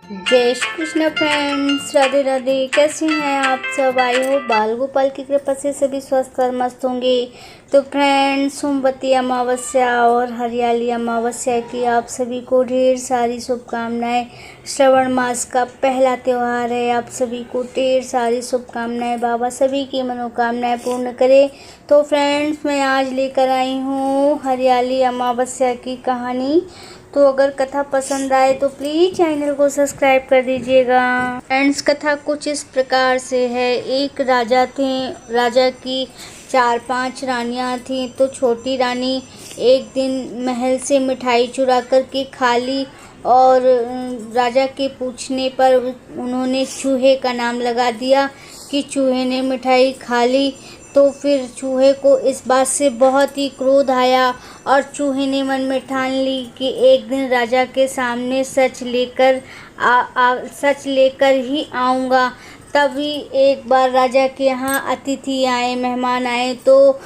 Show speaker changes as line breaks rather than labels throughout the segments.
जय श्री कृष्ण फ्रेंड्स, राधे राधे। कैसे हैं आप सब? आई हो बाल गोपाल की कृपा से सभी स्वस्थ और मस्त होंगे। तो फ्रेंड्स, सोमवती अमावस्या और हरियाली अमावस्या की आप सभी को ढेर सारी शुभकामनाएं। श्रावण मास का पहला त्यौहार है, आप सभी को ढेर सारी शुभकामनाएं। बाबा सभी की मनोकामनाएं पूर्ण करे। तो फ्रेंड्स, मैं आज लेकर आई हूँ हरियाली अमावस्या की कहानी। तो अगर कथा पसंद आए तो प्लीज़ चैनल को सब्सक्राइब कर दीजिएगा। फ्रेंड्स, कथा कुछ इस प्रकार से है। एक राजा थे, राजा की 4-5 रानियां थीं। तो छोटी रानी एक दिन महल से मिठाई चुरा कर के खा ली और राजा के पूछने पर उन्होंने चूहे का नाम लगा दिया कि चूहे ने मिठाई खा ली। तो फिर चूहे को इस बात से बहुत ही क्रोध आया और चूहे ने मन में ठान ली कि एक दिन राजा के सामने सच लेकर ही आऊँगा। तभी एक बार राजा के यहाँ अतिथि आए, मेहमान आए। तो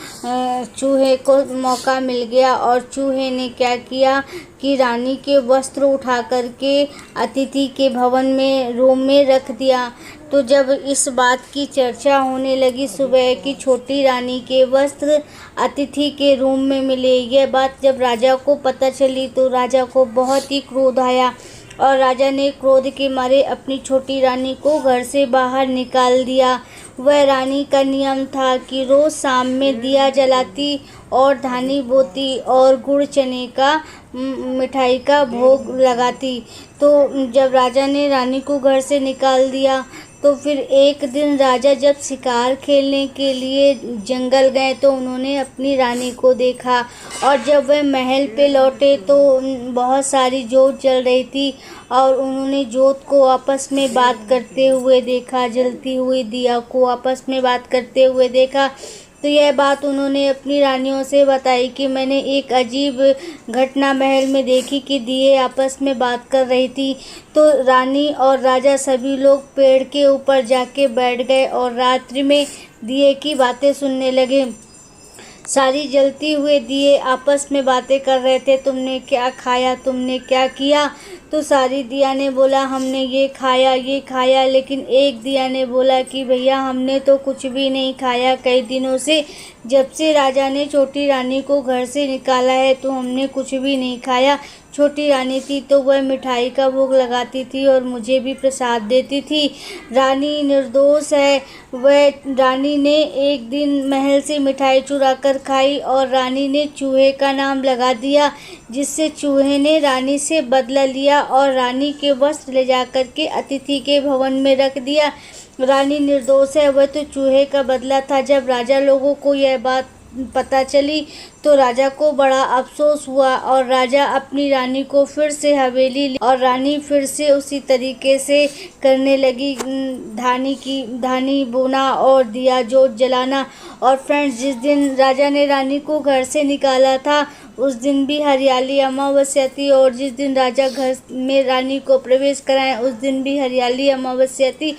चूहे को मौका मिल गया और चूहे ने क्या किया कि रानी के वस्त्र उठा करके अतिथि के भवन में रूम में रख दिया। तो जब इस बात की चर्चा होने लगी सुबह कि छोटी रानी के वस्त्र अतिथि के रूम में मिले, यह बात जब राजा को पता चली तो राजा को बहुत ही क्रोध आया और राजा ने क्रोध के मारे अपनी छोटी रानी को घर से बाहर निकाल दिया। वह रानी का नियम था कि रोज़ शाम में दिया जलाती और धानी बोती और गुड़ चने का मिठाई का भोग लगाती। तो जब राजा ने रानी को घर से निकाल दिया तो फिर एक दिन राजा जब शिकार खेलने के लिए जंगल गए तो उन्होंने अपनी रानी को देखा और जब वह महल पे लौटे तो बहुत सारी जोत जल रही थी और उन्होंने जोत को आपस में बात करते हुए देखा, जलती हुई दिया को आपस में बात करते हुए देखा। तो यह बात उन्होंने अपनी रानियों से बताई कि मैंने एक अजीब घटना महल में देखी कि दिए आपस में बात कर रही थी। तो रानी और राजा सभी लोग पेड़ के ऊपर जाके बैठ गए और रात्रि में दिए की बातें सुनने लगे। सारी जलती हुए दिए आपस में बातें कर रहे थे, तुमने क्या खाया, तुमने क्या किया। तो सारी दिया ने बोला हमने ये खाया, लेकिन एक दिया ने बोला कि भैया हमने तो कुछ भी नहीं खाया। कई दिनों से जब से राजा ने छोटी रानी को घर से निकाला है तो हमने कुछ भी नहीं खाया। छोटी रानी थी तो वह मिठाई का भोग लगाती थी और मुझे भी प्रसाद देती थी। रानी निर्दोष है। वह रानी ने एक दिन महल से मिठाई चुरा कर खाई और रानी ने चूहे का नाम लगा दिया, जिससे चूहे ने रानी से बदला लिया और रानी के वस्त्र ले जाकर के अतिथि के भवन में रख दिया। रानी निर्दोष है, वह तो चूहे का बदला था। जब राजा लोगों को यह बात पता चली तो राजा को बड़ा अफसोस हुआ और राजा अपनी रानी को फिर से हवेली ली और रानी फिर से उसी तरीके से करने लगी, धानी बोना और दिया जोत जलाना। और फ्रेंड्स, जिस दिन राजा ने रानी को घर से निकाला था उस दिन भी हरियाली अमावस्या थी और जिस दिन राजा घर में रानी को प्रवेश कराए उस दिन भी हरियाली अमावस्या थी।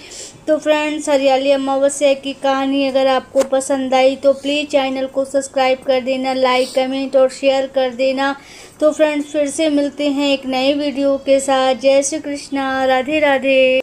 तो फ्रेंड्स, हरियाली अमावस्या की कहानी अगर आपको पसंद आई तो प्लीज़ चैनल को सब्सक्राइब कर देना, लाइक, कमेंट और शेयर कर देना। तो फ्रेंड्स, फिर से मिलते हैं एक नए वीडियो के साथ। जय श्री कृष्णा, राधे राधे।